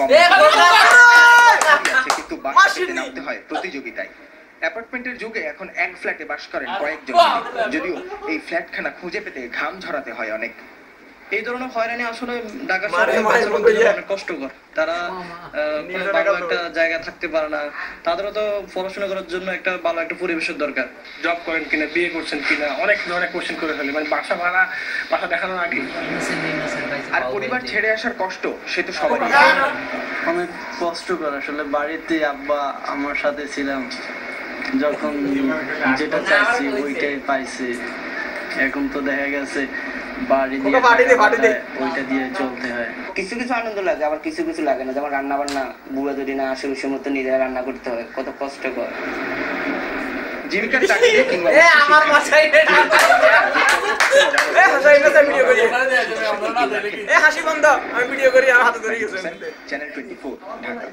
কম কিন্তু বাসাতে নামতে হয় প্রতিযোগিতায়। অ্যাপার্টমেন্টের যুগে এখন এক ফ্ল্যাটে বাস করেন কয়েকজন, যদিও এই ফ্ল্যাটখানা খুঁজে পেতে ঘাম ঝরাতে হয় অনেক। এই ধরনের হয়রানি আসলে ঢাকা শহরে অনেক কষ্টকর। তারা ভালো একটা জায়গা থাকতে পারে না, তাদেরও তো পড়াশোনা করার জন্য একটা ভালো একটা পরিবেশের দরকার। জব করেন কিনা, বিয়ে করছেন কিনা, অনেক ধরনের কোশ্চেন করে ফেলে, মানে বাসা ভাড়া, বাসা দেখানোর আগে। আর পরিবার ছেড়ে আসার কষ্ট সে তো সবারই। অনেক কষ্টকর আসলে। বাড়িতে আব্বা আমার সাথে ছিলাম, যখন যেটা চাইছি ওইটাই পাইছি। এখন তো দেখা গেছে বাড়ি দিয়ে ওইটা দিয়ে চলতে হয়। কিছু কিছু আনন্দ লাগে, আবার কিছু কিছু লাগে না। যেমন রান্না বান্না বুড়া যদি না আসে, ওই সময় তো নিজেরা রান্না করতে হয়, কত কষ্টকর। জীবিকার চাকরি কিংবা আমার বাসায় হাসি বন্ধ, আমি ভিডিও করি, আমার হাতে ধরে গেছে। চ্যানেল 24 ঢাকা।